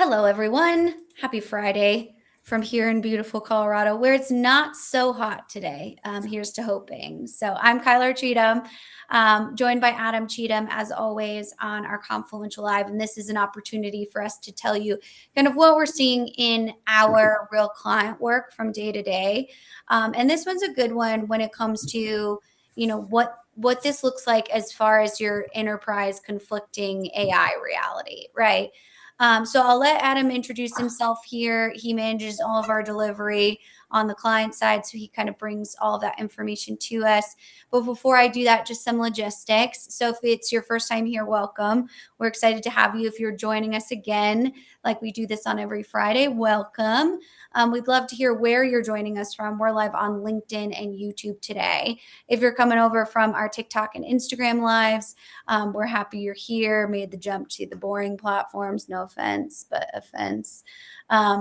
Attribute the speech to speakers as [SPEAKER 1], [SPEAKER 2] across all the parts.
[SPEAKER 1] Hello, everyone. Happy Friday from here in beautiful Colorado, where it's not so hot today. Here's to hoping. So, I'm Kyler Cheatham, joined by Adam Cheatham, as always, on our Confluential Live. And this is an opportunity for us to tell you kind of what we're seeing in our real client work from day to day. And this one's a good one when it comes to, what this looks like as far as your enterprise conflicting AI reality, right? So I'll let Adam introduce himself here. He manages all of our delivery on the client side, so he kind of brings all of that information to us. But before I do that, just some logistics. So if it's your first time here, welcome. We're excited to have you. If you're joining us again, like we do this on every Friday, welcome. We'd love to hear where you're joining us from. We're live on LinkedIn and YouTube today. If you're coming over from our TikTok and Instagram lives, we're happy you're here. Made the jump to the boring platforms. No offense, but offense.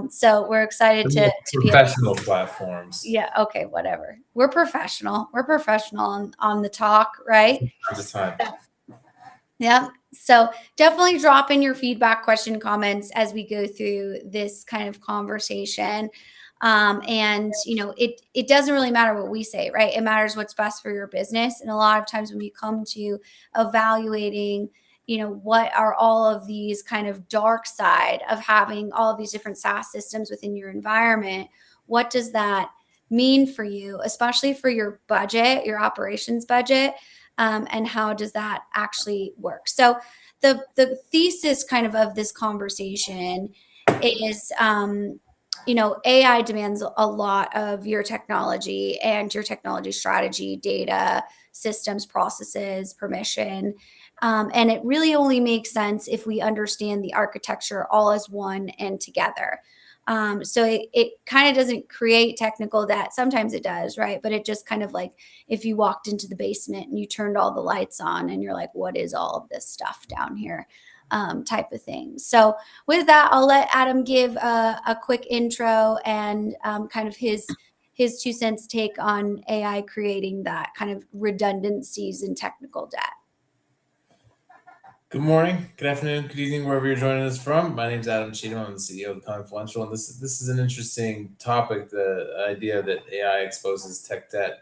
[SPEAKER 1] So we're excited to be
[SPEAKER 2] professional platforms.
[SPEAKER 1] Yeah. Okay. Whatever. We're professional. We're professional on the talk, right?
[SPEAKER 2] Just time.
[SPEAKER 1] Yeah. So definitely drop in your feedback, question, comments as we go through this kind of conversation. And it doesn't really matter what we say, right? It matters what's best for your business. And a lot of times when we come to evaluating, what are all of these kind of dark side of having all of these different SaaS systems within your environment, what does that mean for you, especially for your budget, your operations budget? And how does that actually work? So the thesis kind of this conversation is AI demands a lot of your technology and your technology strategy, data, systems, processes, permission. And it really only makes sense if we understand the architecture all as one and together. So it kind of doesn't create technical debt. Sometimes it does, right? But it just kind of like if you walked into the basement and you turned all the lights on and you're like, what is all of this stuff down here? Type of thing. So with that, I'll let Adam give a quick intro and kind of his 2 cents take on AI creating that kind of redundancies in technical debt.
[SPEAKER 2] Good morning, good afternoon, good evening, wherever you're joining us from. My name is Adam Cheatham. I'm the CEO of the Confluential, and this is an interesting topic. The idea that AI exposes tech debt,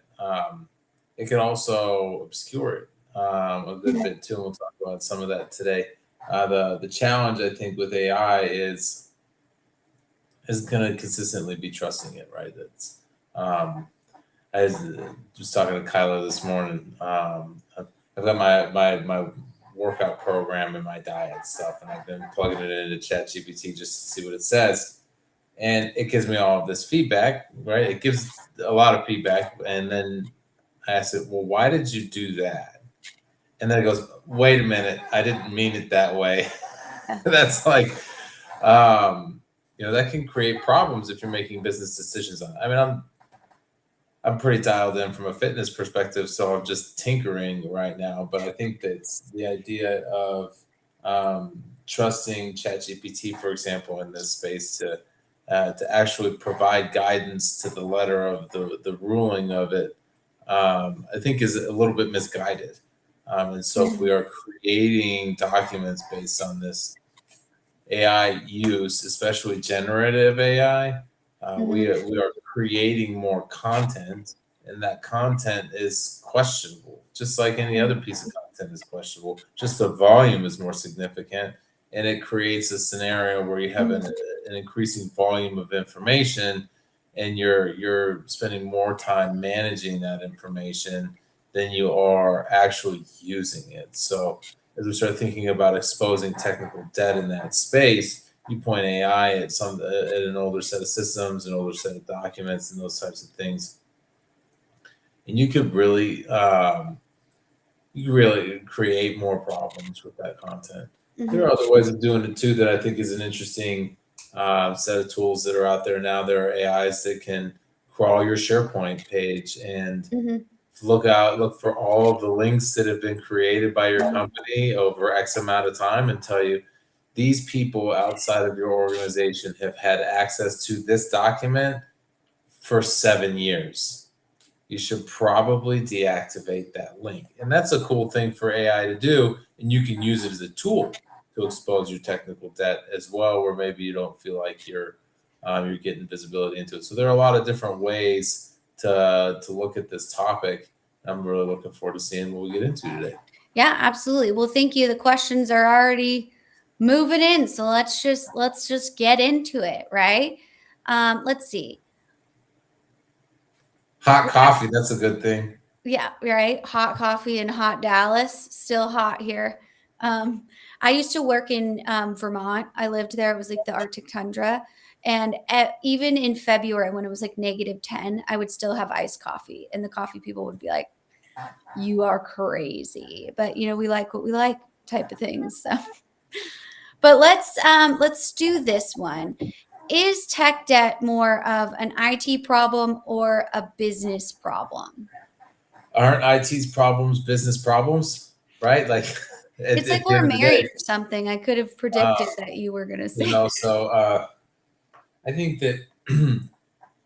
[SPEAKER 2] it can also obscure it a good bit too. And we'll talk about some of that today. The challenge I think with AI is going to consistently be trusting it, right? That's I was talking to Kyla this morning. I've got my workout program and my diet stuff, and I've been plugging it into ChatGPT just to see what it says, and it gives me all of this feedback. Right? It gives a lot of feedback, and then I asked it, "Well, why did you do that?" And then it goes, "Wait a minute, I didn't mean it that way." That's like, that can create problems if you're making business decisions on it. I mean, I'm pretty dialed in from a fitness perspective, so I'm just tinkering right now. But I think that's the idea of trusting ChatGPT, for example, in this space to actually provide guidance to the letter of the ruling of it. I think is a little bit misguided. And so, if we are creating documents based on this AI use, especially generative AI, we are creating more content, and that content is questionable, just like any other piece of content is questionable. Just the volume is more significant, and it creates a scenario where you have an increasing volume of information, and you're spending more time managing that information than you are actually using it. So as we start thinking about exposing technical debt in that space, you point AI at an older set of systems, an older set of documents, and those types of things, and you really create more problems with that content. There are other ways of doing it too that I think is an interesting set of tools that are out there now. There are AIs that can crawl your SharePoint page and look for all of the links that have been created by your company over X amount of time and tell you these people outside of your organization have had access to this document for 7 years. You should probably deactivate that link. And that's a cool thing for AI to do. And you can use it as a tool to expose your technical debt as well, where maybe you don't feel like you're getting visibility into it. So there are a lot of different ways to look at this topic. I'm really looking forward to seeing what we get into today.
[SPEAKER 1] Yeah, absolutely. Well, thank you. The questions are already moving in, so let's just get into it, right? Let's see.
[SPEAKER 2] Hot coffee, that's a good thing.
[SPEAKER 1] Yeah, right. Hot coffee in hot Dallas, still hot here. Um, I used to work in Vermont. I lived there. It was like the Arctic tundra. And even in February, when it was like -10, I would still have iced coffee. And the coffee people would be like, you are crazy. But, we like what we like type of things. So, but let's do this one. Is tech debt more of an IT problem or a business problem?
[SPEAKER 2] Aren't IT's problems business problems, right? Like
[SPEAKER 1] It's like
[SPEAKER 2] at the
[SPEAKER 1] we're
[SPEAKER 2] end of the day,
[SPEAKER 1] married or something. I could have
[SPEAKER 2] uh,
[SPEAKER 1] predicted that you were gonna say.
[SPEAKER 2] so I think that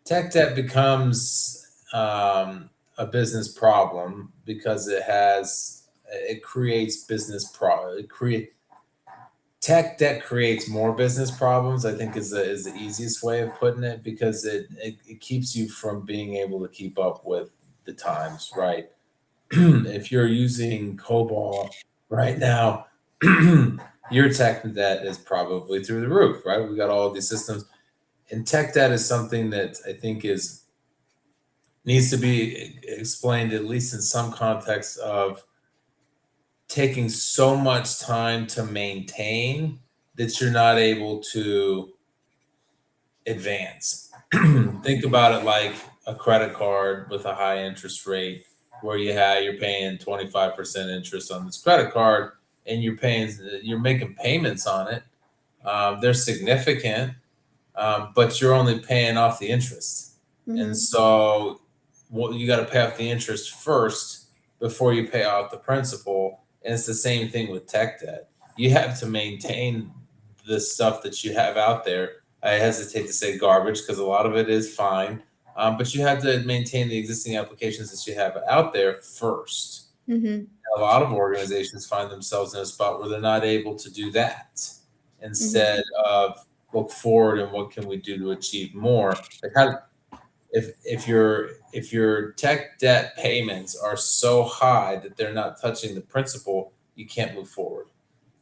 [SPEAKER 2] tech debt becomes a business problem because it creates tech debt creates more business problems. I think is the easiest way of putting it, because it keeps you from being able to keep up with the times, right? If you're using COBOL right now, your tech debt is probably through the roof, right? We got all of these systems, and tech debt is something that I think is needs to be explained, at least in some context, of taking so much time to maintain that you're not able to advance. Think about it like a credit card with a high interest rate, where you're paying 25% interest on this credit card, and you're making payments on it. They're significant, but you're only paying off the interest. And
[SPEAKER 1] Mhm,
[SPEAKER 2] so you got to pay off the interest first before you pay off the principal. And it's the same thing with tech debt. You have to maintain the stuff that you have out there. I hesitate to say garbage because a lot of it is fine, but you have to maintain the existing applications that you have out there first.
[SPEAKER 1] mhm,
[SPEAKER 2] A lot of organizations find themselves in a spot where they're not able to do that.
[SPEAKER 1] mhm,
[SPEAKER 2] Instead of look forward and what can we do to achieve more. Like if your tech debt payments are so high that they're not touching the principal, you can't move forward,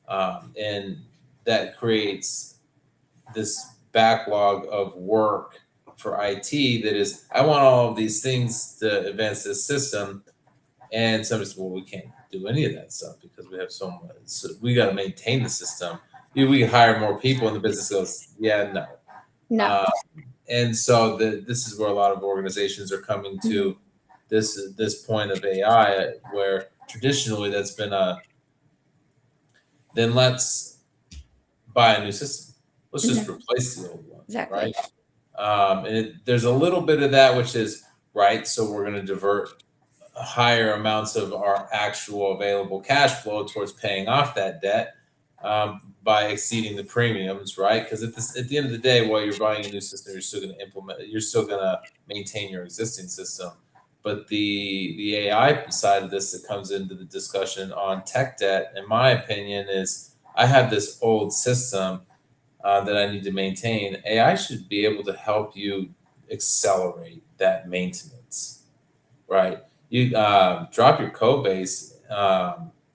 [SPEAKER 2] and that creates this backlog of work for IT. That is, I want all of these things to advance this system, and some people, well, we can't do any of that stuff because we have so much. So we got to maintain the system. We can hire more people, and the business goes, yeah, no.
[SPEAKER 1] no,
[SPEAKER 2] Uh, and so this is where a lot of organizations are coming
[SPEAKER 1] mhm,
[SPEAKER 2] to this point of AI, where traditionally that's been then let's buy a new system. Let's just
[SPEAKER 1] mhm,
[SPEAKER 2] replace the old one,
[SPEAKER 1] exactly.
[SPEAKER 2] right? There's a little bit of that, which is right. So we're going to divert higher amounts of our actual available cash flow towards paying off that debt, by exceeding the premiums, right? Because at the end of the day, while you're buying a new system, you're still going to maintain your existing system. But the AI side of this that comes into the discussion on tech debt, in my opinion, is I have this old system that I need to maintain. AI should be able to help you accelerate that maintenance, right? You drop your code base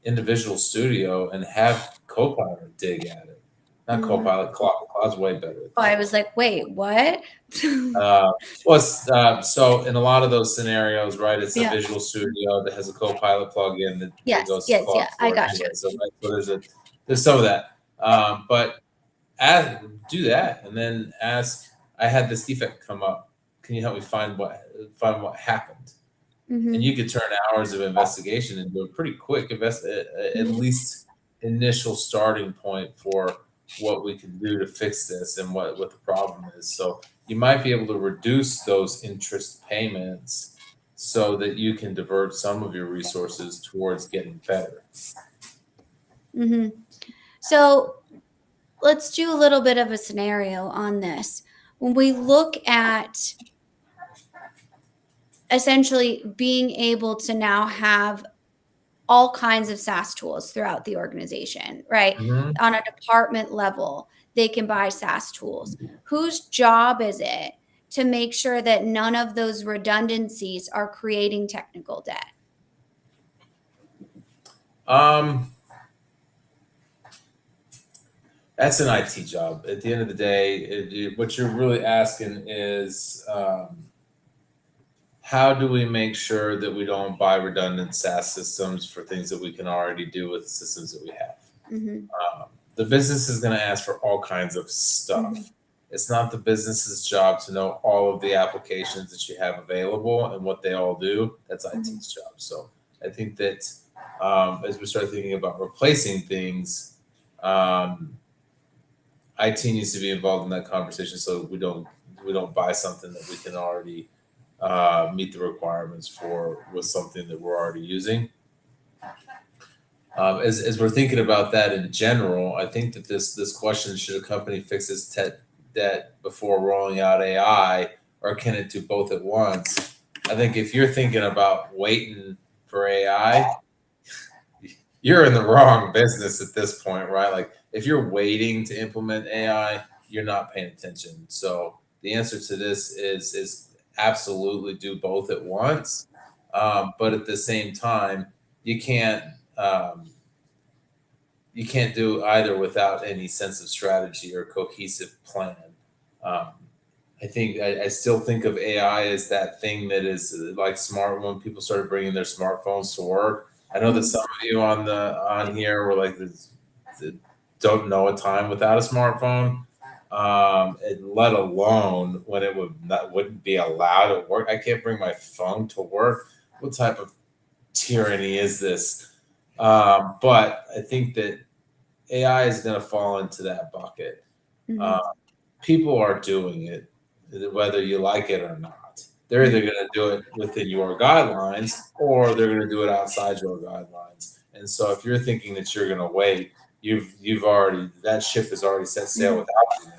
[SPEAKER 2] into Visual Studio and have Copilot dig at it. Not
[SPEAKER 1] Mhm.
[SPEAKER 2] Copilot, Claude. Claude's way better at
[SPEAKER 1] Oh, I
[SPEAKER 2] that.
[SPEAKER 1] was like, "Wait, what?"
[SPEAKER 2] Uh, so in a lot of those scenarios, right, it's a
[SPEAKER 1] Yeah.
[SPEAKER 2] Visual Studio that has a Copilot plugin that
[SPEAKER 1] Yes,
[SPEAKER 2] goes to
[SPEAKER 1] yes,
[SPEAKER 2] Claude
[SPEAKER 1] yeah, I
[SPEAKER 2] for it
[SPEAKER 1] got you.
[SPEAKER 2] anyway. So, right, so there's some of that. But do that, and then ask. I had this defect come up. Can you help me find what happened? And
[SPEAKER 1] Mhm,
[SPEAKER 2] you could turn hours of investigation into a pretty quick at
[SPEAKER 1] mhm,
[SPEAKER 2] least initial starting point for what we can do to fix this and what the problem is. So you might be able to reduce those interest payments so that you can divert some of your resources towards getting better.
[SPEAKER 1] mhm. So, let's do a little bit of a scenario on this. When we look at essentially being able to now have all kinds of SaaS tools throughout the organization, right?
[SPEAKER 2] Mhm.
[SPEAKER 1] On a department level, they can buy SaaS tools. Whose job is it to make sure that none of those redundancies are creating technical debt?
[SPEAKER 2] Um, that's an IT job. At the end of the day, what you're really asking is, how do we make sure that we don't buy redundant SaaS systems for things that we can already do with the systems that we have?
[SPEAKER 1] Mhm,
[SPEAKER 2] The business is going to ask for all kinds of
[SPEAKER 1] mhm,
[SPEAKER 2] stuff. It's not the business's job to know all of the applications that you have available and what they all do. That's
[SPEAKER 1] mhm,
[SPEAKER 2] IT's job. So I think that, as we start thinking about replacing things, um, IT needs to be involved in that conversation so we don't buy something that we can already meet the requirements for with something that we're already using. As we're thinking about that in general, I think that this question, should a company fix its tech debt before rolling out AI, or can it do both at once? I think if you're thinking about waiting for AI, you're in the wrong business at this point, right? Like if you're waiting to implement AI, you're not paying attention. So the answer to this is absolutely do both at once, but at the same time, you can't. Um, you can't do either without any sense of strategy or cohesive plan. Um, I think I still think of AI as that thing that is like smart when people started bringing their smartphones to work. I know that
[SPEAKER 1] mhm,
[SPEAKER 2] some of you on here were like don't know a time without a smartphone, and let alone when it wouldn't be allowed at work. I can't bring my phone to work. What type of tyranny is this? But I think that AI is going to fall into that bucket. Uh,
[SPEAKER 1] mhm,
[SPEAKER 2] People are doing it, whether you like it or not. They're either
[SPEAKER 1] mhm,
[SPEAKER 2] going to do it within your guidelines or they're going to do it outside your guidelines. And so, if you're thinking that you're going to wait, you've already that ship has already set sail
[SPEAKER 1] mhm,
[SPEAKER 2] without you.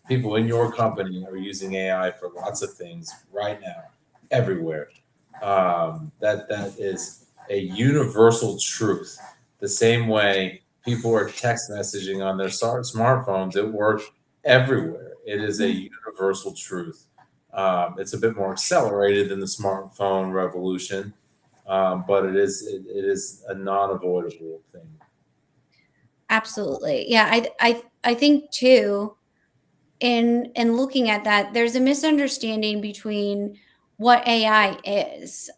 [SPEAKER 2] People in your company are using AI for lots of things right now, everywhere. That is a universal truth. The same way people are text messaging on their smartphones at work everywhere. It is a
[SPEAKER 1] mhm.
[SPEAKER 2] universal truth. It's a bit more accelerated than the smartphone revolution, but it is a non-avoidable thing.
[SPEAKER 1] Absolutely. Yeah, I think too, in looking at that, there's a misunderstanding between what AI is,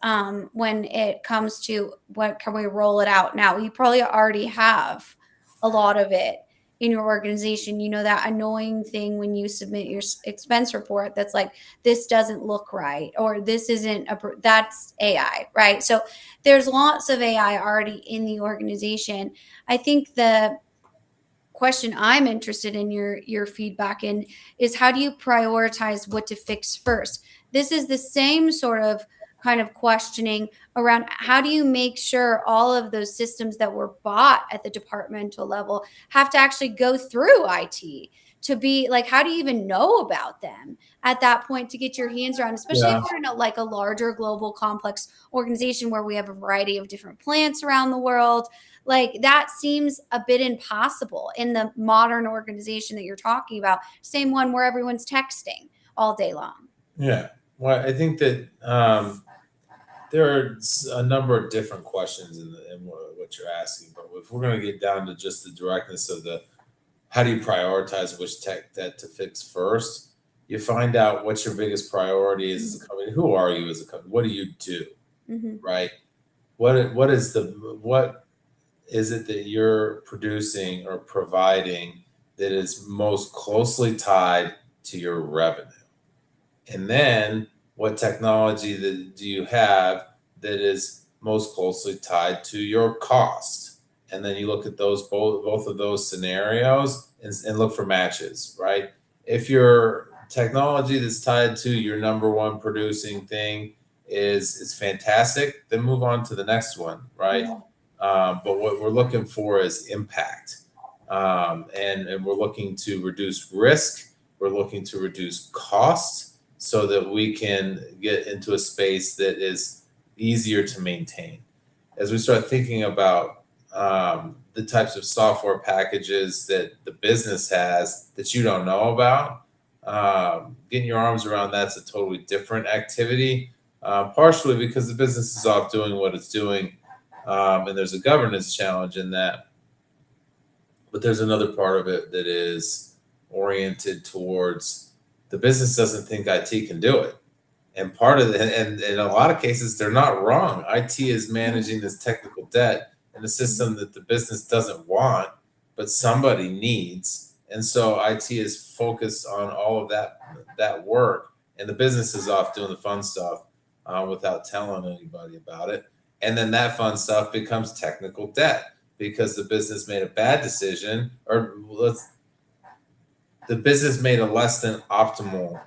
[SPEAKER 1] when it comes to what can we roll it out now. You probably already have a lot of it in your organization. You know, that annoying thing when you submit your expense report that's like, this doesn't look right, or this isn't that's AI, right? So there's lots of AI already in the organization. I think the question I'm interested in your feedback in is, how do you prioritize what to fix first? This is the same sort of kind of questioning around, how do you make sure all of those systems that were bought at the departmental level have to actually go through IT to be like, how do you even know about them at that point to get your hands around, especially if
[SPEAKER 2] Yeah,
[SPEAKER 1] we're in like a larger global complex organization where we have a variety of different plants around the world. Like, that seems a bit impossible in the modern organization that you're talking about, same one where everyone's texting all day long.
[SPEAKER 2] yeah. Well, I think that there are a number of different questions in what you're asking, but if we're going to get down to just the directness of the how do you prioritize which tech debt to fix first, you find out what your biggest priority is as
[SPEAKER 1] Mhm,
[SPEAKER 2] a company. Who are you as a company? What do you do?
[SPEAKER 1] mhm,
[SPEAKER 2] Right? What is it that you're producing or providing that is most closely tied to your revenue? And then what technology do you have that is most closely tied to your cost? And then you look at those both of those scenarios and look for matches, right? If your technology that's tied to your number one producing thing is fantastic, then move on to the next one, right?
[SPEAKER 1] mhm,
[SPEAKER 2] But what we're looking for is impact, and we're looking to reduce risk. We're looking to reduce cost so that we can get into a space that is easier to maintain. as we start thinking about the types of software packages that the business has that you don't know about, getting your arms around that's a totally different activity. Partially because the business is off doing what it's doing, and there's a governance challenge in that. But there's another part of it that is oriented towards the business doesn't think IT can do it. And part of it, and in a lot of cases, they're not wrong. IT is managing this technical debt in a system that the business doesn't want, but somebody needs. And so IT is focused on all of that work, and the business is off doing the fun stuff without telling anybody about it. And then that fun stuff becomes technical debt because the business made a bad decision, or the business made a less than optimal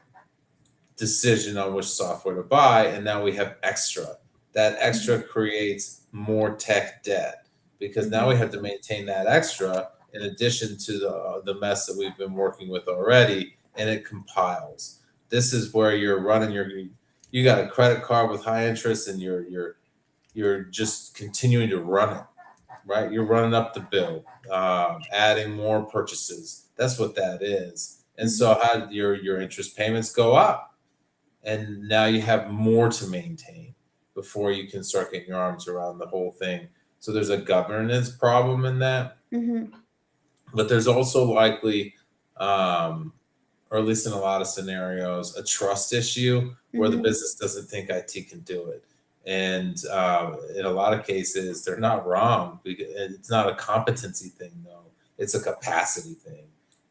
[SPEAKER 2] decision on which software to buy, and now we have extra. That extra creates more tech debt because now we have to maintain that extra in addition to the mess that we've been working with already, and it compiles. This is where you're running you got a credit card with high interest, and you're just continuing to run it, right? You're running up the bill, adding more purchases. That's what that is. And so how did your interest payments go up? And now you have more to maintain before you can start getting your arms around the whole thing. So there's a governance problem in that, but there's also likely, or at least in a lot of scenarios, a trust issue where the business doesn't think IT can do it. And in a lot of cases, they're not wrong. It's not a competency thing, though. It's a capacity thing.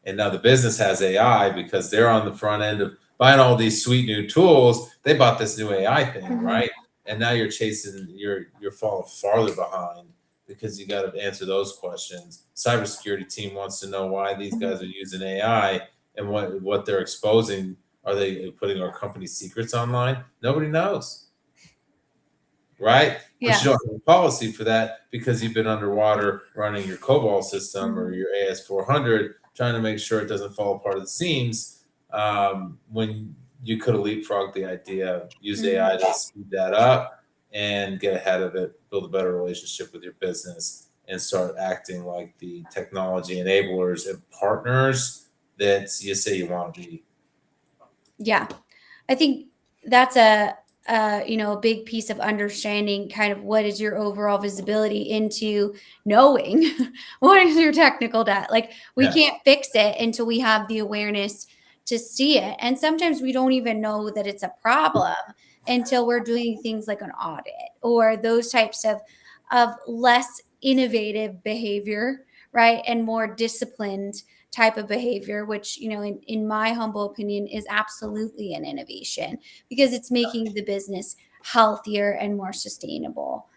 [SPEAKER 2] And now the business has AI because they're on the front end of buying all these sweet new tools. They bought this new AI thing, right? And now you're falling farther behind because you got to answer those questions. Cybersecurity team wants to know why these guys are using AI and what they're exposing. Are they putting our company secrets online? Nobody knows, right? But you don't have a policy for that because you've been underwater running your COBOL system or your AS400, trying to make sure it doesn't fall apart at the seams. When you could have leapfrogged the idea, used AI to speed that up and get ahead of it, build a better relationship with your business, and start acting like the technology enablers and partners that you say you want to be.
[SPEAKER 1] Yeah, I think that's a big piece of understanding kind of what is your overall visibility into knowing what is your technical debt. Like we can't fix it until we have the awareness to see it, and sometimes we don't even know that it's a problem until we're doing things like an audit or those types of less innovative behavior, right, and more disciplined type of behavior, which, in my humble opinion, is absolutely an innovation because it's making the business healthier and more sustainable.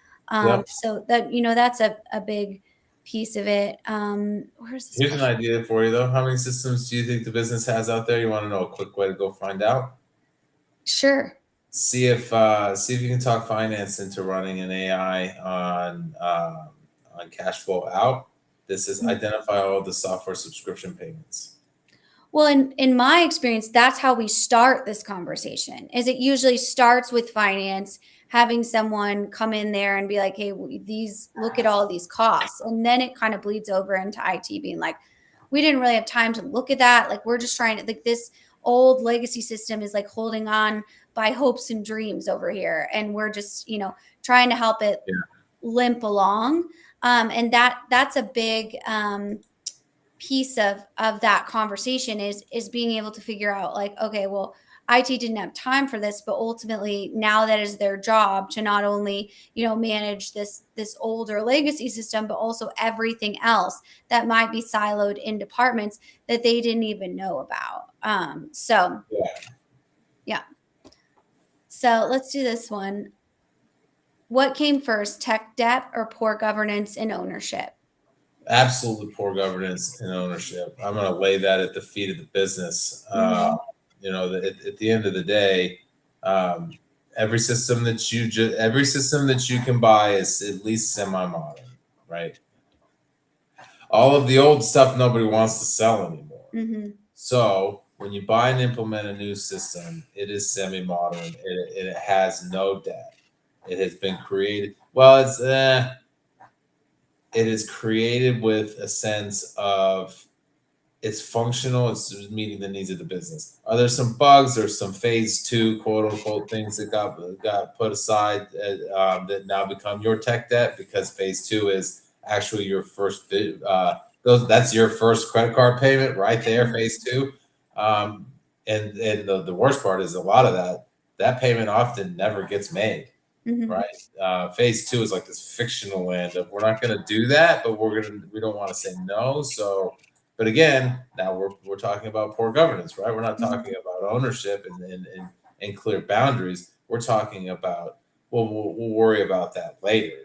[SPEAKER 1] So that's a big piece of it. Where's this
[SPEAKER 2] Here's an
[SPEAKER 1] question?
[SPEAKER 2] idea for you, though. How many systems do you think the business has out there? You want to know a quick way to go find out?
[SPEAKER 1] Sure.
[SPEAKER 2] See if you can talk finance into running an AI on cash flow out. This is identify all the software subscription payments.
[SPEAKER 1] Well, in my experience, that's how we start this conversation. Is it usually starts with finance, having someone come in there and be like, "Hey, look at all these costs," and then it kind of bleeds over into IT being like, "We didn't really have time to look at that. Like, we're just trying to like this old legacy system is like holding on by hopes and dreams over here, and we're just trying to help it limp along." And that's a big piece of that conversation is being able to figure out like, okay, well, IT didn't have time for this, but ultimately now that is their job to not only manage this older legacy system, but also everything else that might be siloed in departments that they didn't even know about. So let's do this one. What came first, tech debt or poor governance and ownership?
[SPEAKER 2] Absolutely poor governance and ownership. I'm going to lay that at the feet of the business. At the end of the day, every system that you can buy is at least semi-modern, right? All of the old stuff nobody wants to sell anymore. So when you buy and implement a new system, it is semi-modern. It has no debt. It has been created. Well, it is created with a sense of it's functional, it's meeting the needs of the business. Are there some bugs? There's some phase two, quote unquote, things that got put aside that now become your tech debt because phase two is actually your first that's your first credit card payment right there, phase two. Um, and the worst part is a lot of that payment often never gets made,
[SPEAKER 1] Mm-hmm.
[SPEAKER 2] right? Phase two is like this fictional land of we're not going to do that, but we don't want to say no. So, but again, now we're talking about poor governance, right? We're not talking about ownership and clear boundaries. We're talking about we'll worry about that later,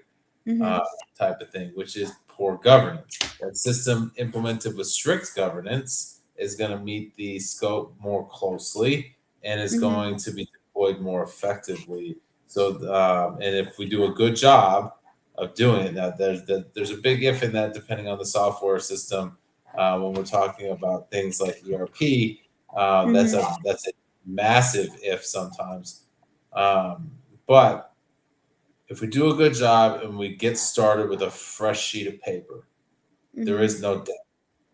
[SPEAKER 1] Mm-hmm.
[SPEAKER 2] uh, type of thing, which is poor governance. That system implemented with strict governance is going to meet the scope more closely and is
[SPEAKER 1] Mm-hmm.
[SPEAKER 2] going to be deployed more effectively. So, and if we do a good job of doing it, now there's a big if in that, depending on the software system. When we're talking about things like ERP,
[SPEAKER 1] Mm-hmm.
[SPEAKER 2] that's a massive if sometimes. But if we do a good job and we get started with a fresh sheet of paper, there
[SPEAKER 1] Mm-hmm.
[SPEAKER 2] is no debt,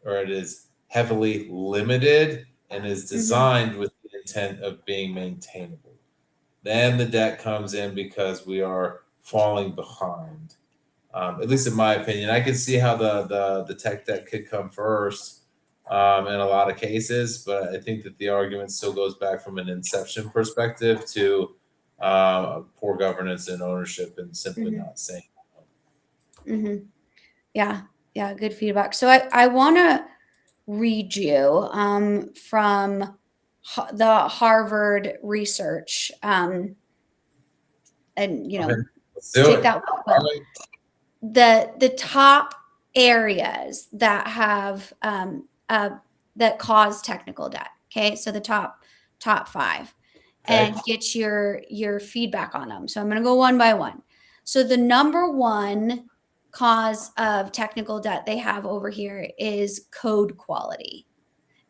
[SPEAKER 2] or it is heavily limited and is
[SPEAKER 1] Mm-hmm.
[SPEAKER 2] designed with the intent of being maintainable. Then the debt comes in because we are falling behind. At least in my opinion, I can see how the tech debt could come first in a lot of cases, but I think that the argument still goes back from an inception perspective to poor governance and ownership, and simply
[SPEAKER 1] Mm-hmm.
[SPEAKER 2] not saying.
[SPEAKER 1] Mm-hmm. Yeah. Yeah. Good feedback. So I want to read you from the Harvard research, and
[SPEAKER 2] Okay, let's do
[SPEAKER 1] take
[SPEAKER 2] it.
[SPEAKER 1] that with
[SPEAKER 2] All
[SPEAKER 1] Will.
[SPEAKER 2] right.
[SPEAKER 1] The top areas that have that cause technical debt. Okay, so the top five,
[SPEAKER 2] Okay.
[SPEAKER 1] and get your feedback on them. So I'm going to go one by one. So the number one cause of technical debt they have over here is code quality,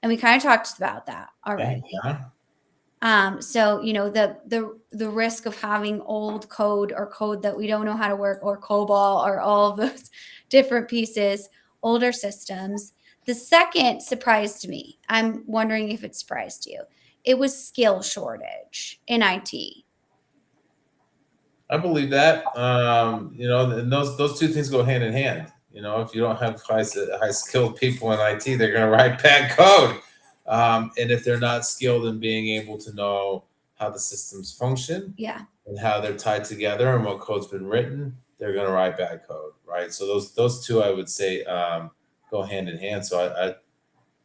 [SPEAKER 1] and we kind of talked about that
[SPEAKER 2] Okay.
[SPEAKER 1] already.
[SPEAKER 2] Yeah.
[SPEAKER 1] So the risk of having old code or code that we don't know how to work, or COBOL, or all of those different pieces, older systems. The second surprised me. I'm wondering if it surprised you. It was skill shortage in IT.
[SPEAKER 2] I believe that. And those two things go hand in hand. If you don't have high skilled people in IT, they're going to write bad code. And if they're not skilled in being able to know how the systems function
[SPEAKER 1] Yeah,
[SPEAKER 2] and how they're tied together and what code's been written, they're going to write bad code, right? So those two, I would say, go hand in hand. So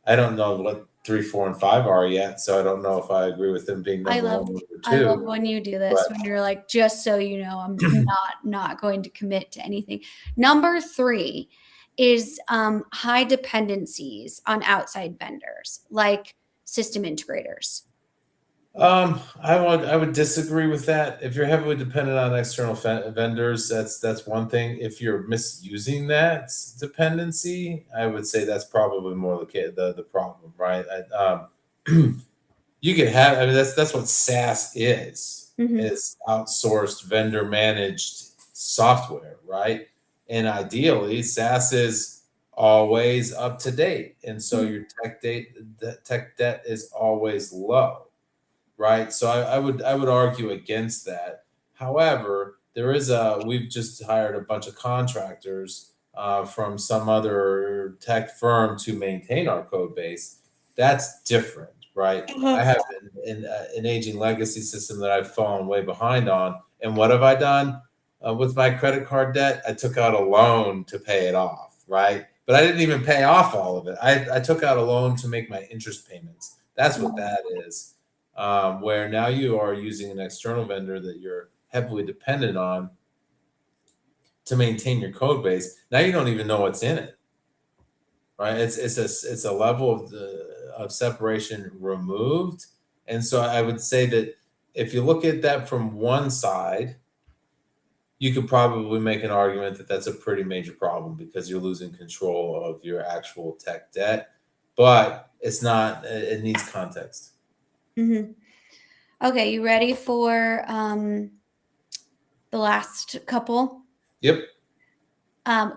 [SPEAKER 2] I don't know what 3, 4, and 5 are yet. So I don't know if I agree with them being
[SPEAKER 1] I
[SPEAKER 2] number
[SPEAKER 1] love
[SPEAKER 2] one, number
[SPEAKER 1] I love
[SPEAKER 2] two.
[SPEAKER 1] when you do this,
[SPEAKER 2] But
[SPEAKER 1] when you're like, just so you know, I'm not going to commit to anything. Number three is high dependencies on outside vendors, like system integrators.
[SPEAKER 2] I would disagree with that. If you're heavily dependent on external vendors, that's one thing. If you're misusing that dependency, I would say that's probably more the problem, right? You could have. I mean, that's what SaaS is.
[SPEAKER 1] Hmm.
[SPEAKER 2] Is outsourced vendor managed software, right? And ideally, SaaS is always up to date, and so
[SPEAKER 1] Hmm.
[SPEAKER 2] your tech debt is always low, right? So I would argue against that. However, we've just hired a bunch of contractors from some other tech firm to maintain our code base. That's different, right? I have an aging legacy system that I've fallen way behind on. And what have I done with my credit card debt? I took out a loan to pay it off, right? But I didn't even pay off all of it. I took out a loan to make my interest payments. That's what that is, where now you are using an external vendor that you're heavily dependent on to maintain your code base. Now you don't even know what's in it, right? It's a level of separation removed, and so I would say that if you look at that from one side, you could probably make an argument that that's a pretty major problem because you're losing control of your actual tech debt, but it's not. It needs context.
[SPEAKER 1] Hmm. Okay, you ready for the last couple?
[SPEAKER 2] Yep.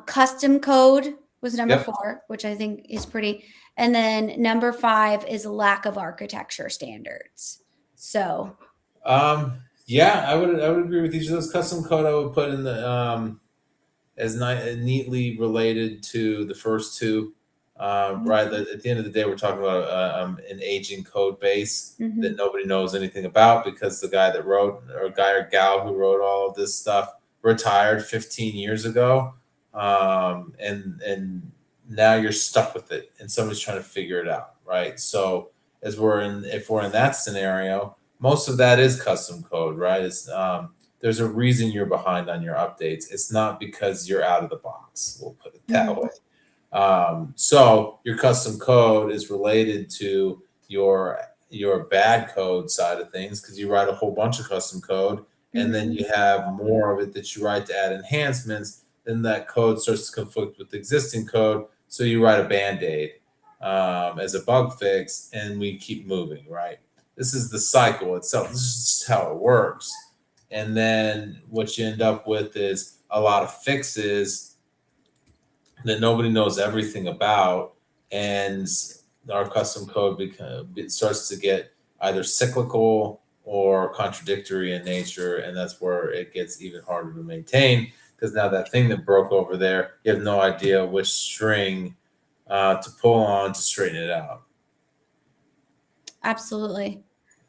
[SPEAKER 1] Custom code was number
[SPEAKER 2] Yep.
[SPEAKER 1] 4, which I think is pretty. And then number 5 is lack of architecture standards. So,
[SPEAKER 2] Yeah, I would agree with each of those. Custom code I would put in the as neatly related to the first two. Right. At the end of the day, we're talking about an aging code base that
[SPEAKER 1] mhm,
[SPEAKER 2] nobody knows anything about because the guy that wrote, or guy or gal who wrote all of this stuff, retired 15 years ago, and now you're stuck with it, and somebody's trying to figure it out. Right. So if we're in that scenario, most of that is custom code. Right. There's a reason you're behind on your updates. It's not because you're out of the box. We'll put it that
[SPEAKER 1] mhm,
[SPEAKER 2] way. So your custom code is related to your bad code side of things because you write a whole bunch of custom code, and then
[SPEAKER 1] mhm.
[SPEAKER 2] you have more of it that you write to add enhancements. Then that code starts to conflict with existing code, so you write a band-aid as a bug fix, and we keep moving. Right. This is the cycle itself. This is just how it works. And then what you end up with is a lot of fixes that nobody knows everything about, and our custom code it starts to get either cyclical or contradictory in nature, and that's where it gets even harder to maintain because now that thing that broke over there, you have no idea which string to pull on to straighten it out.
[SPEAKER 1] Absolutely.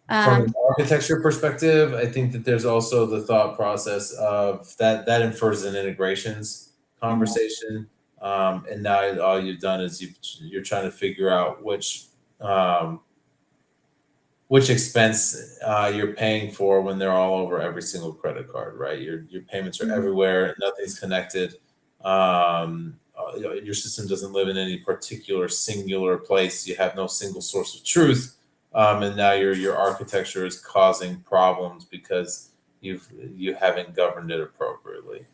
[SPEAKER 2] From an
[SPEAKER 1] Um,
[SPEAKER 2] architecture perspective, I think that there's also the thought process of that infers an integrations
[SPEAKER 1] mhm,
[SPEAKER 2] conversation. And now all you've done is you're trying to figure out um, which expense you're paying for when they're all over every single credit card, right? Your payments are
[SPEAKER 1] mhm.
[SPEAKER 2] everywhere, nothing's connected. Your system doesn't live in any particular singular place. You have no single source of truth, and now your architecture is causing problems because you haven't governed it appropriately.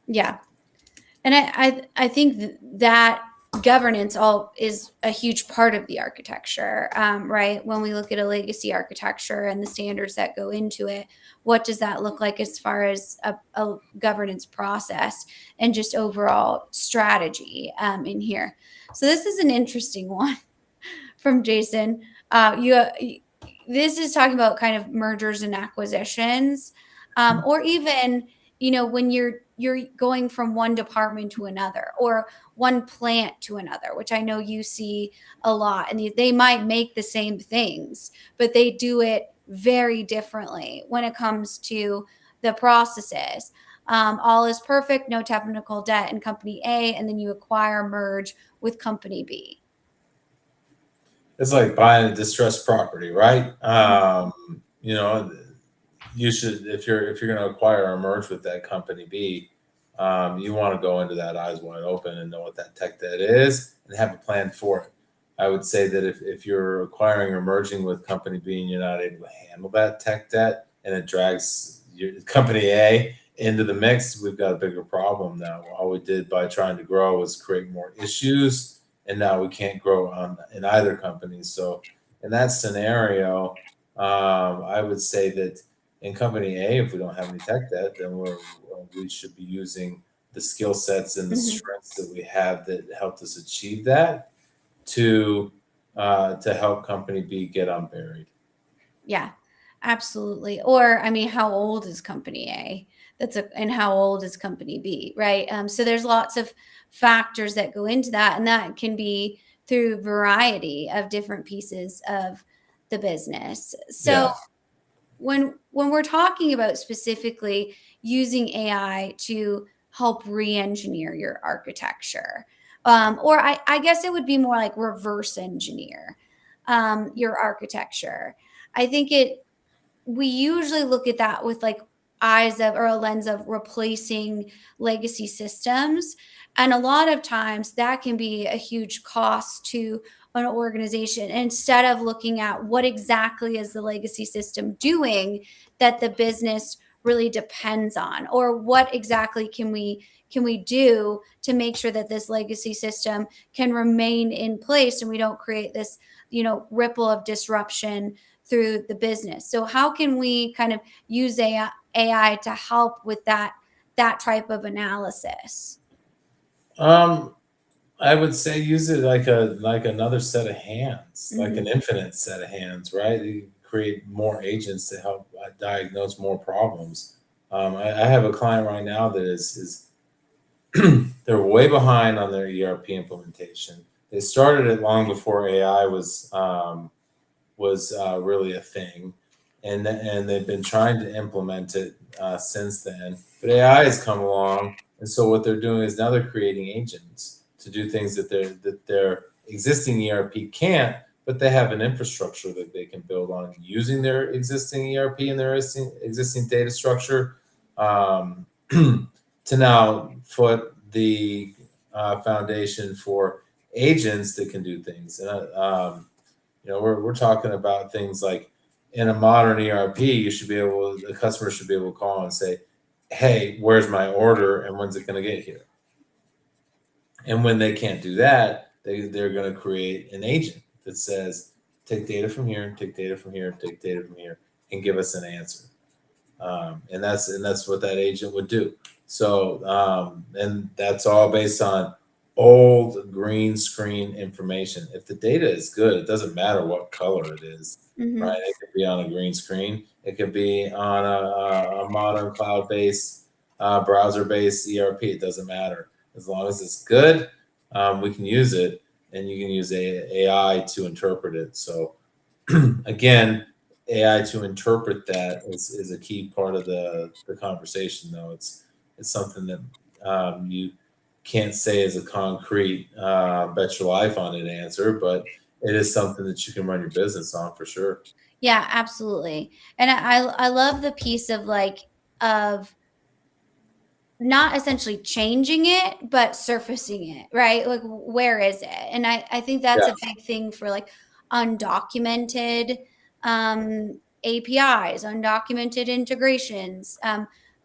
[SPEAKER 1] Yeah. And I think that governance all is a huge part of the architecture, right? When we look at a legacy architecture and the standards that go into it, what does that look like as far as a governance process and just overall strategy in here? So this is an interesting one from Jason. This is talking about kind of mergers and acquisitions, or even when you're going from one department to another or one plant to another, which I know you see a lot, and they might make the same things, but they do it very differently when it comes to the processes. All is perfect, no technical debt in company A, and then you acquire merge with company B.
[SPEAKER 2] It's like buying a distressed property, right? You know, you should, if you're going to acquire or merge with that company B, you want to go into that eyes wide open and know what that tech debt is and have a plan for it. I would say that if you're acquiring or merging with company B and you're not able to handle that tech debt and it drags your company A into the mix, we've got a bigger problem now. All we did by trying to grow was create more issues, and now we can't grow in either company. So in that scenario, I would say that in company A, if we don't have any tech debt, then we should be using the skill sets and the
[SPEAKER 1] Mhm.
[SPEAKER 2] strengths that we have that helped us achieve that to to help company B get unburied.
[SPEAKER 1] Yeah, absolutely. Or, I mean, how old is company A? And how old is company B, right? So there's lots of factors that go into that, and that can be through variety of different pieces of the business. So
[SPEAKER 2] Yeah.
[SPEAKER 1] when we're talking about specifically using AI to help re-engineer your architecture, or I guess it would be more like reverse engineer your architecture. I think we usually look at that with like eyes of or a lens of replacing legacy systems, and a lot of times that can be a huge cost to an organization instead of looking at what exactly is the legacy system doing that the business really depends on, or what exactly can we do to make sure that this legacy system can remain in place and we don't create this ripple of disruption through the business. So how can we kind of use AI to help with that that type of analysis?
[SPEAKER 2] I would say use it like another set of hands, like an infinite set of hands, right? You create more agents to help diagnose more problems. I have a client right now that is they're way behind on their ERP implementation. They started it long before AI was really a thing, and they've been trying to implement it since then. But AI has come along, and so what they're doing is now they're creating agents to do things that their existing ERP can't. But they have an infrastructure that they can build on using their existing ERP and their existing data structure um, to now put the foundation for agents that can do things. We're talking about things like in a modern ERP, the customer should be able to call and say, "Hey, where's my order and when's it going to get here?" And when they can't do that, they're going to create an agent that says, "Take data from here, take data from here, take data from here, and give us an answer." And that's what that agent would do. So, and that's all based on old green screen information. If the data is good, it doesn't matter what color it is, right? It could be on a green screen. It could be on a modern cloud-based, browser-based ERP. It doesn't matter as long as it's good. We can use it, and you can use AI to interpret it. So again, AI to interpret that is a key part of the conversation, though. It's something that you can't say as a concrete bet your life on it answer, but it is something that you can run your business on for sure.
[SPEAKER 1] Yeah, absolutely. And I love the piece of like of not essentially changing it, but surfacing it, right? Like, where is it? And I think that's
[SPEAKER 2] Yeah,
[SPEAKER 1] a big thing for like undocumented APIs, undocumented integrations,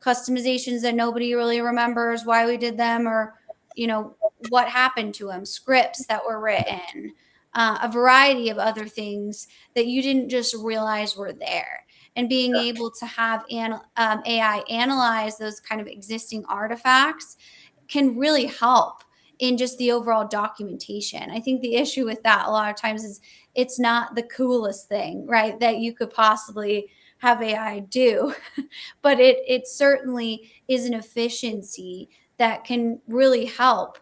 [SPEAKER 1] customizations that nobody really remembers why we did them or, what happened to them, scripts that were written, a variety of other things that you didn't just realize were there, and being able to have AI analyze those kind of existing artifacts can really help in just the overall documentation. I think the issue with that a lot of times is it's not the coolest thing, right, that you could possibly have AI do, but it certainly is an efficiency that can really help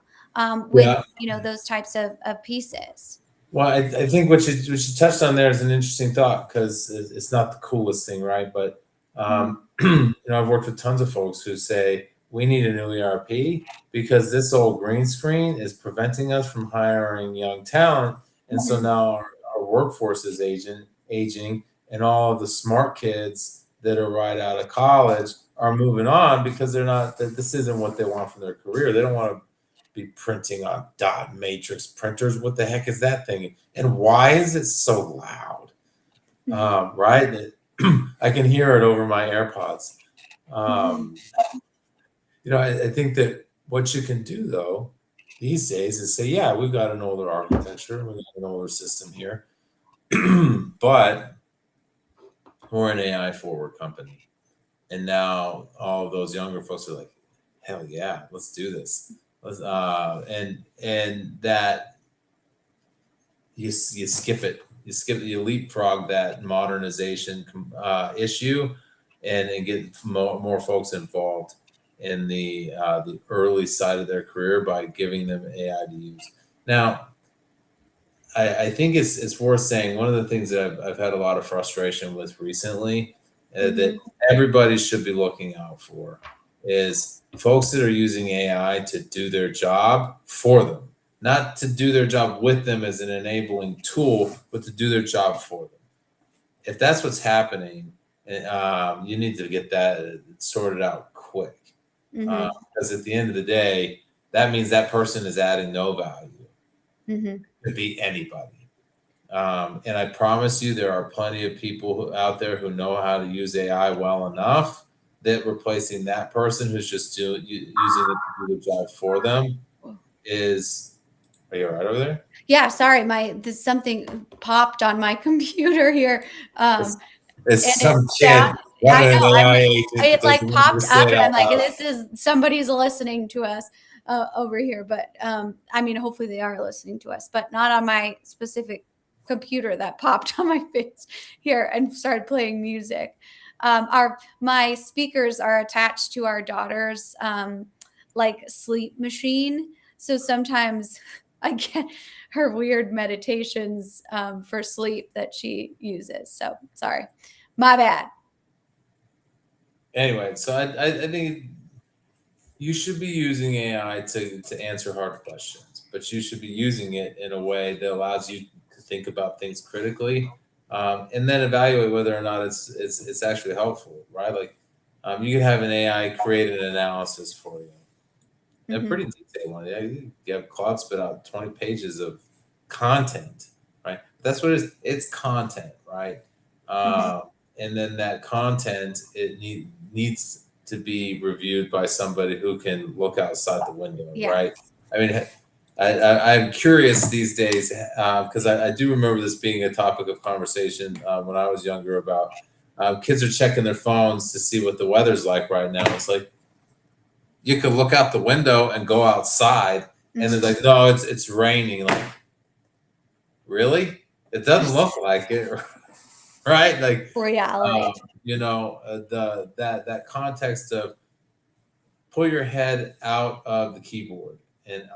[SPEAKER 1] with
[SPEAKER 2] yeah.
[SPEAKER 1] those types of pieces.
[SPEAKER 2] Well, I think what you touched on there is an interesting thought because it's not the coolest thing, right? But
[SPEAKER 1] Mhm.
[SPEAKER 2] I've worked with tons of folks who say we need a new ERP because this old green screen is preventing us from hiring young talent, and so
[SPEAKER 1] Mhm.
[SPEAKER 2] now our workforce is aging, and all of the smart kids that are right out of college are moving on because they're not. This isn't what they want for their career. They don't want to be printing on dot matrix printers. What the heck is that thing? And why is it so loud?
[SPEAKER 1] Mhm.
[SPEAKER 2] Right? I can hear it over my AirPods.
[SPEAKER 1] Mhm.
[SPEAKER 2] Um, I think that what you can do though these days is say, yeah, we've got an older architecture, we've got an older system here, but we're an AI forward company. And now all of those younger folks are like, hell yeah, let's do this. And that you skip it. You leapfrog that modernization issue, and get more folks involved in the early side of their career by giving them AI to use. Now, I think it's worth saying one of the things that I've had a lot of frustration with recently that
[SPEAKER 1] Mhm.
[SPEAKER 2] everybody should be looking out for is folks that are using AI to do their job for them, not to do their job with them as an enabling tool, but to do their job for them. If that's what's happening, you need to get that sorted out quick.
[SPEAKER 1] Mhm.
[SPEAKER 2] Because at the end of the day, that means that person is adding no value.
[SPEAKER 1] Mhm.
[SPEAKER 2] It could be anybody. And I promise you, there are plenty of people out there who know how to use AI well enough that replacing that person who's just using it to do the job for them is. Are you all right over there?
[SPEAKER 1] Yeah, sorry, something popped on my computer here. Um,
[SPEAKER 2] It's, it's
[SPEAKER 1] and it
[SPEAKER 2] some
[SPEAKER 1] chat
[SPEAKER 2] kid. What
[SPEAKER 1] I
[SPEAKER 2] an
[SPEAKER 1] know.
[SPEAKER 2] AI agent
[SPEAKER 1] It like
[SPEAKER 2] doesn't
[SPEAKER 1] popped up,
[SPEAKER 2] understand
[SPEAKER 1] and I'm
[SPEAKER 2] out
[SPEAKER 1] like,
[SPEAKER 2] loud.
[SPEAKER 1] this is somebody's listening to us over here. But I mean, hopefully they are listening to us, but not on my specific computer that popped on my face here and started playing music. Our my speakers are attached to our daughter's like sleep machine, so sometimes I get her weird meditations for sleep that she uses. So sorry, my bad.
[SPEAKER 2] Anyway, so I think you should be using AI to answer hard questions, but you should be using it in a way that allows you to think about things critically, and then evaluate whether or not it's actually helpful, right? Like, you can have an AI create an analysis for you, a
[SPEAKER 1] Hmm.
[SPEAKER 2] pretty detailed one. Yeah, you have Claude spit out 20 pages of content, right? That's what it is. It's content, right?
[SPEAKER 1] Hmm.
[SPEAKER 2] And then that content needs to be reviewed by somebody who can look outside the window,
[SPEAKER 1] Yeah.
[SPEAKER 2] right? I mean, I'm curious these days because I do remember this being a topic of conversation when I was younger about kids are checking their phones to see what the weather's like right now. It's like you could look out the window and go outside, and they're
[SPEAKER 1] Hmm.
[SPEAKER 2] like, "No, it's raining." Like, really? It doesn't look like it, right? Like,
[SPEAKER 1] Reality.
[SPEAKER 2] that context of pull your head out of the keyboard and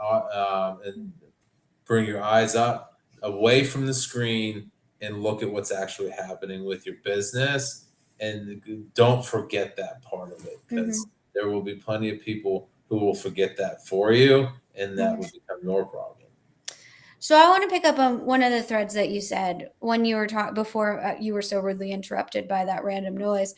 [SPEAKER 2] bring your eyes up away from the screen and look at what's actually happening with your business, and don't forget that part of it,
[SPEAKER 1] Hmm.
[SPEAKER 2] because there will be plenty of people who will forget that for you, and that will
[SPEAKER 1] Hmm.
[SPEAKER 2] become your problem.
[SPEAKER 1] So I want to pick up on one of the threads that you said when you were talking before you were so rudely interrupted by that random noise.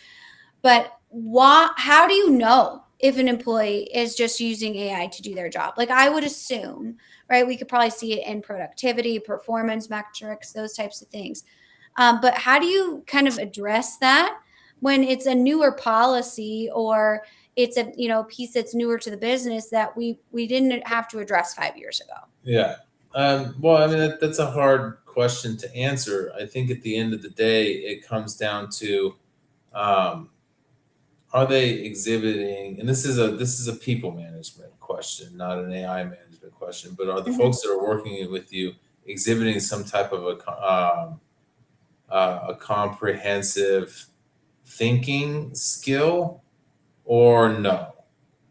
[SPEAKER 1] But how do you know if an employee is just using AI to do their job? Like I would assume, right? We could probably see it in productivity, performance metrics, those types of things. But how do you kind of address that when it's a newer policy or it's a piece that's newer to the business that we didn't have to address 5 years ago?
[SPEAKER 2] Yeah. Well, I mean, that's a hard question to answer. I think at the end of the day, it comes down to, um, are they exhibiting, and this is a people management question, not an AI management question, but are the
[SPEAKER 1] Hmm.
[SPEAKER 2] folks that are working with you exhibiting some type of a comprehensive thinking skill or no?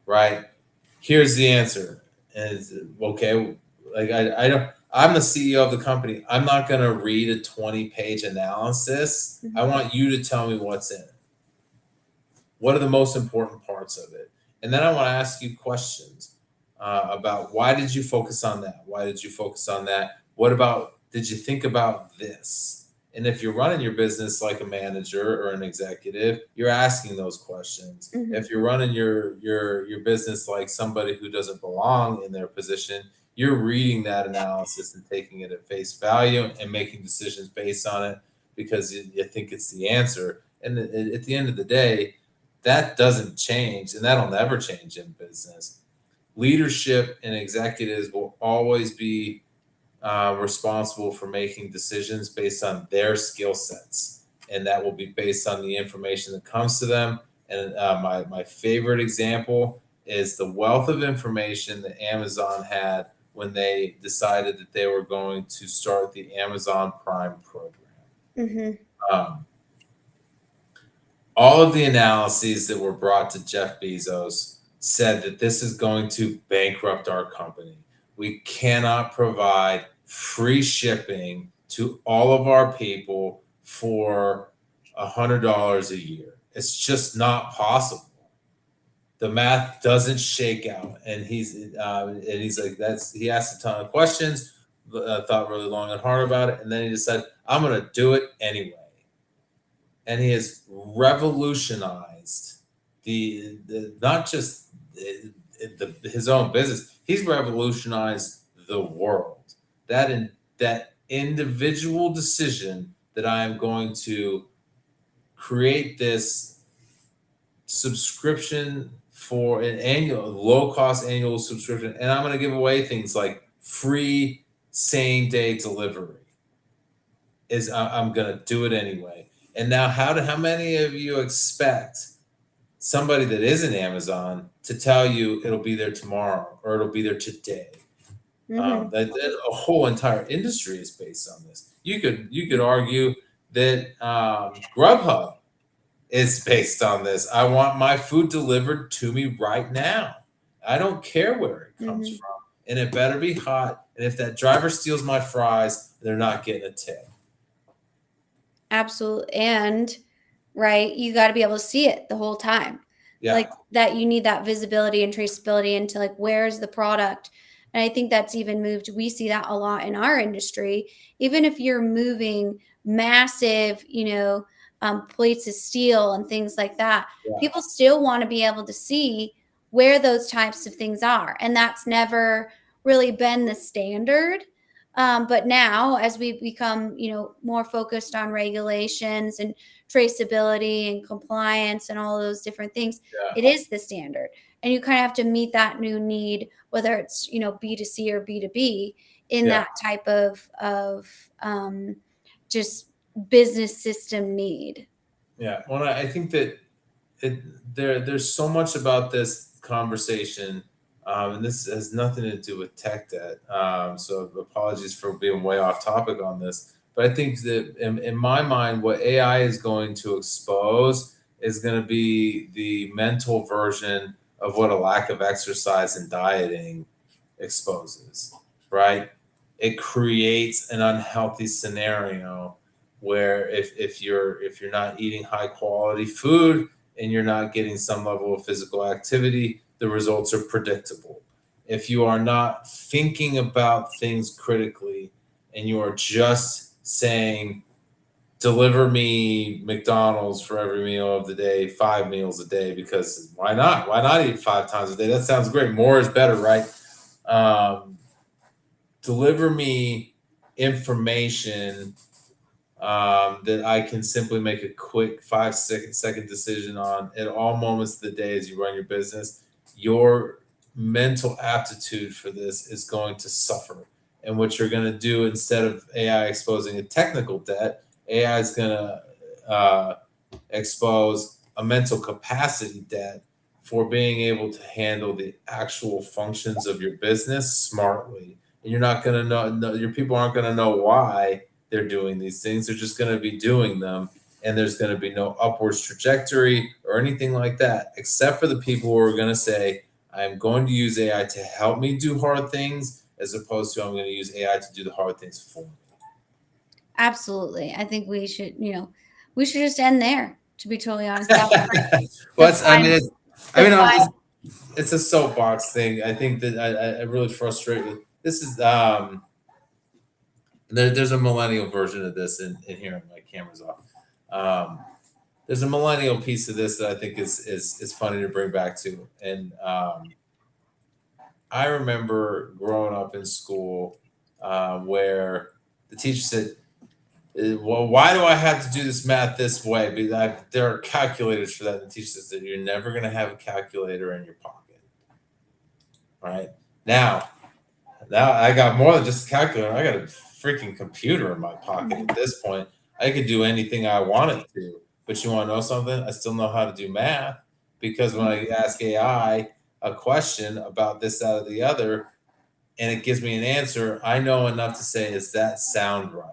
[SPEAKER 2] Right? Here's the answer. And it's, okay, like I don't. I'm the CEO of the company. I'm not going to read a 20-page analysis. I
[SPEAKER 1] Hmm.
[SPEAKER 2] want you to tell me what's in it. What are the most important parts of it? And then I want to ask you questions about, why did you focus on that? Why did you focus on that? What about, did you think about this? And if you're running your business like a manager or an executive, you're asking those questions.
[SPEAKER 1] Hmm.
[SPEAKER 2] If you're running your business like somebody who doesn't belong in their position, you're reading that analysis and taking it at face value and making decisions based on it because you think it's the answer. And at the end of the day, that doesn't change, and that'll never change in business. Leadership and executives will always be responsible for making decisions based on their skill sets, and that will be based on the information that comes to them. And my favorite example is the wealth of information that Amazon had when they decided that they were going to start the Amazon Prime program.
[SPEAKER 1] Hmm.
[SPEAKER 2] Um, all of the analyses that were brought to Jeff Bezos said that this is going to bankrupt our company. We cannot provide free shipping to all of our people for $100 a year. It's just not possible. The math doesn't shake out, and he's like, that's, he asked a ton of questions, thought really long and hard about it, and then he decided, I'm going to do it anyway. And he has revolutionized the not just his own business. He's revolutionized the world. That individual decision that I am going to create this subscription for an annual low cost annual subscription, and I'm going to give away things like free same day delivery. I'm going to do it anyway. And now, how many of you expect somebody that isn't Amazon to tell you it'll be there tomorrow or it'll be there today?
[SPEAKER 1] Hmm.
[SPEAKER 2] That a whole entire industry is based on this. You could argue that Grubhub is based on this. I want my food delivered to me right now. I don't care where it comes
[SPEAKER 1] Hmm.
[SPEAKER 2] from, and it better be hot. And if that driver steals my fries, they're not getting a tip.
[SPEAKER 1] Absolutely. And right, you got to be able to see it the whole time.
[SPEAKER 2] Yeah,
[SPEAKER 1] Like that, you need that visibility and traceability into like where's the product. And I think that's even moved. We see that a lot in our industry. Even if you're moving massive, plates of steel and things like that,
[SPEAKER 2] yeah,
[SPEAKER 1] people still want to be able to see where those types of things are. And that's never really been the standard. But now, as we become, more focused on regulations and traceability and compliance and all those different things,
[SPEAKER 2] yeah,
[SPEAKER 1] it is the standard. And you kind of have to meet that new need, whether it's, B2C or B2B, in
[SPEAKER 2] yeah,
[SPEAKER 1] that type of just business system need.
[SPEAKER 2] yeah. Well, I think that there's so much about this conversation, and this has nothing to do with tech debt. So apologies for being way off topic on this, but I think that in my mind, what AI is going to expose is going to be the mental version of what a lack of exercise and dieting exposes, right? It creates an unhealthy scenario where if you're not eating high quality food and you're not getting some level of physical activity, the results are predictable. If you are not thinking about things critically and you are just saying, deliver me McDonald's for every meal of the day, 5 meals a day, because why not? Why not eat 5 times a day? That sounds great. More is better, right? Um, Deliver me information that I can simply make a quick 5 second decision on at all moments of the day as you run your business. Your mental aptitude for this is going to suffer. And what you're going to do, instead of AI exposing a technical debt, AI is going to expose a mental capacity debt for being able to handle the actual functions of your business smartly. And you're not going to know, your people aren't going to know why they're doing these things. They're just going to be doing them. And there's going to be no upwards trajectory or anything like that, except for the people who are going to say, I'm going to use AI to help me do hard things, as opposed to I'm going to use AI to do the hard things for me.
[SPEAKER 1] Absolutely. I think we should just end there, to be totally honest. That was like
[SPEAKER 2] Well,
[SPEAKER 1] the five, the 5.
[SPEAKER 2] it's a soapbox thing. I think that I really frustrate with this is there's a millennial version of this in here. My camera's off. Um, there's a millennial piece of this that I think is funny to bring back to. And I remember growing up in school where the teacher said, well, why do I have to do this math this way? Because there are calculators for that. And the teacher says that you're never going to have a calculator in your pocket. Right now, I got more than just a calculator. I got a freaking computer in my pocket
[SPEAKER 1] Mhm.
[SPEAKER 2] at this point. I could do anything I wanted to. But you want to know something? I still know how to do math, because when I ask AI a question about this, that, or the other, and it gives me an answer, I know enough to say, does that sound right?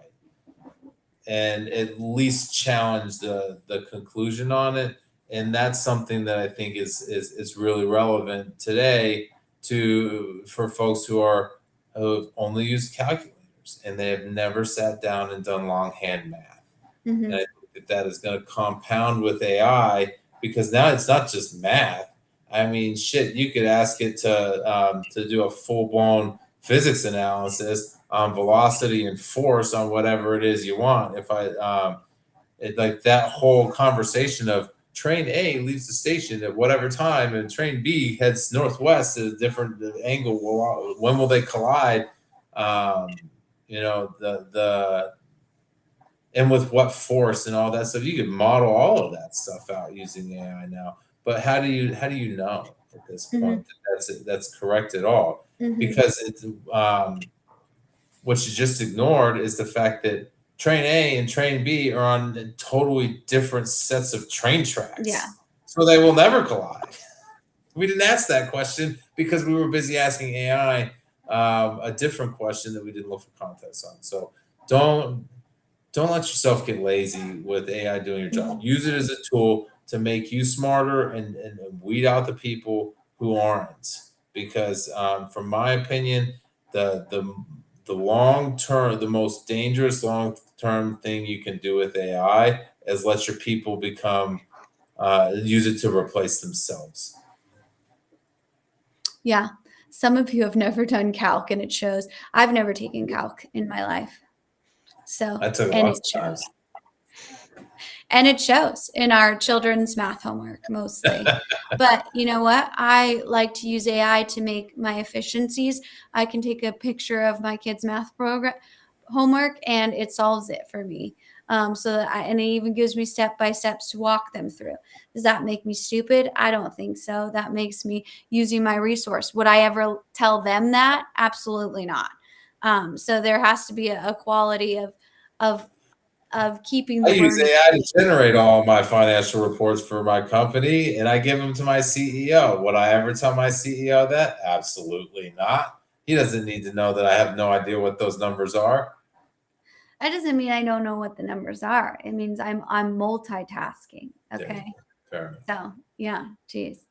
[SPEAKER 2] And at least challenge the conclusion on it. And that's something that I think is really relevant today to for folks who have only used calculators and they have never sat down and done longhand math. And I
[SPEAKER 1] Mhm.
[SPEAKER 2] think that is going to compound with AI, because now it's not just math. I mean, shit, you could ask it to do a full blown physics analysis on velocity and force on whatever it is you want. If like that whole conversation of train A leaves the station at whatever time and train B heads northwest at a different angle. When will they collide? Um, the and with what force and all that stuff. You can model all of that stuff out using AI now. But how do you know at this point
[SPEAKER 1] Mhm.
[SPEAKER 2] that that's correct at all?
[SPEAKER 1] Mhm.
[SPEAKER 2] Because it's what you just ignored is the fact that train A and train B are on totally different sets of train tracks.
[SPEAKER 1] Yeah.
[SPEAKER 2] So they will never collide. We didn't ask that question because we were busy asking AI a different question that we didn't look for context on. So don't let yourself get lazy with AI doing your job. Use it as a tool to make you smarter and weed out the people who aren't. Because from my opinion, the long term, the most dangerous long term thing you can do with AI is let your people become use it to replace themselves.
[SPEAKER 1] Yeah. Some of you have never done calc, and it shows. I've never taken calc in my life. So,
[SPEAKER 2] I took it
[SPEAKER 1] and
[SPEAKER 2] lots
[SPEAKER 1] it
[SPEAKER 2] of
[SPEAKER 1] shows.
[SPEAKER 2] times.
[SPEAKER 1] And it shows in our children's math homework mostly. But you know what? I like to use AI to make my efficiencies. I can take a picture of my kids' math program homework and it solves it for me. So that and it even gives me step by steps to walk them through. Does that make me stupid? I don't think so. That makes me using my resource. Would I ever tell them that? Absolutely not. So there has to be a quality of keeping
[SPEAKER 2] I
[SPEAKER 1] the
[SPEAKER 2] use
[SPEAKER 1] learning.
[SPEAKER 2] AI to generate all my financial reports for my company, and I give them to my CEO. Would I ever tell my CEO that? Absolutely not. He doesn't need to know that I have no idea what those numbers are.
[SPEAKER 1] That doesn't mean I don't know what the numbers are. It means I'm multitasking. Okay.
[SPEAKER 2] Fair enough.
[SPEAKER 1] So yeah, geez.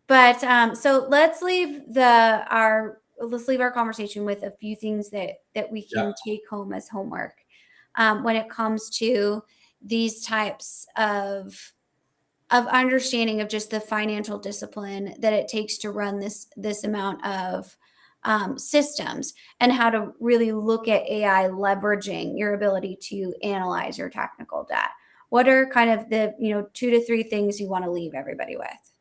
[SPEAKER 1] But so let's leave our conversation with a few things that we can take home as homework when it comes to these types of understanding of just the financial discipline that it takes to run this amount of systems, and how to really look at AI leveraging your ability to analyze your technical debt. What are kind of the 2 to 3 things you want to leave everybody with?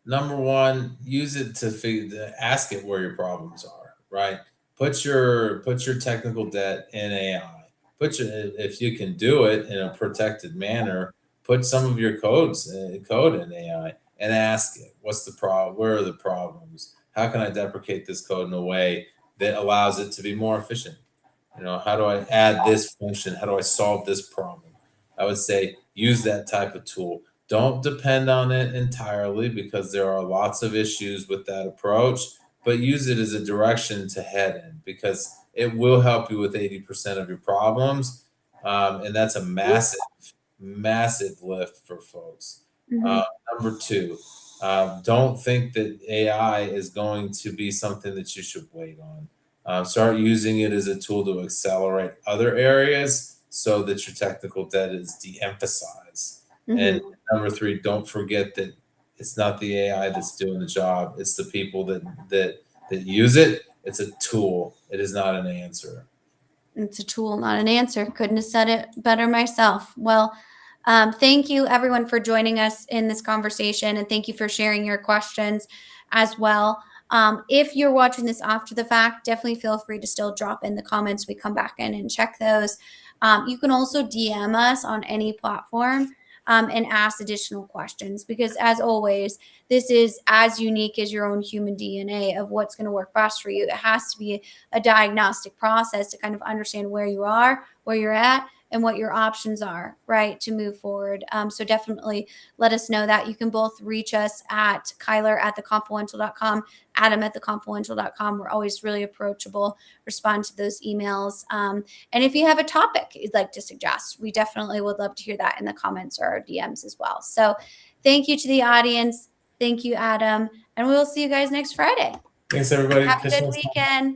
[SPEAKER 2] Number one, use it to ask it where your problems are. Right. Put your technical debt in AI. If you can do it in a protected manner, put some of your code in AI and ask it, what's the problem? Where are the problems? How can I deprecate this code in a way that allows it to be more efficient? How do I add this function? How do I solve this problem? I would say use that type of tool. Don't depend on it entirely because there are lots of issues with that approach, but use it as a direction to head in because it will help you with 80% of your problems. And that's a massive, massive lift for folks.
[SPEAKER 1] Mm-hmm.
[SPEAKER 2] Number two, don't think that AI is going to be something that you should wait on. Start using it as a tool to accelerate other areas so that your technical debt is de-emphasized. And
[SPEAKER 1] Mm-hmm.
[SPEAKER 2] number three, don't forget that it's not the AI that's doing the job; it's the people that use it. It's a tool. It is not an answer.
[SPEAKER 1] It's a tool, not an answer. Couldn't have said it better myself. Well, thank you everyone for joining us in this conversation, and thank you for sharing your questions as well. If you're watching this after the fact, definitely feel free to still drop in the comments. We come back in and check those. You can also DM us on any platform and ask additional questions, because as always, this is as unique as your own human DNA of what's going to work best for you. It has to be a diagnostic process to kind of understand where you are, where you're at, and what your options are, right, to move forward. So definitely let us know that. You can both reach us at Kyler@theconfluential.com, Adam@theconfluential.com. We're always really approachable, respond to those emails. And if you have a topic you'd like to suggest, we definitely would love to hear that in the comments or our DMs as well. So thank you to the audience. Thank you, Adam. And we will see you guys next Friday.
[SPEAKER 2] Thanks, everybody.
[SPEAKER 1] Have a good weekend.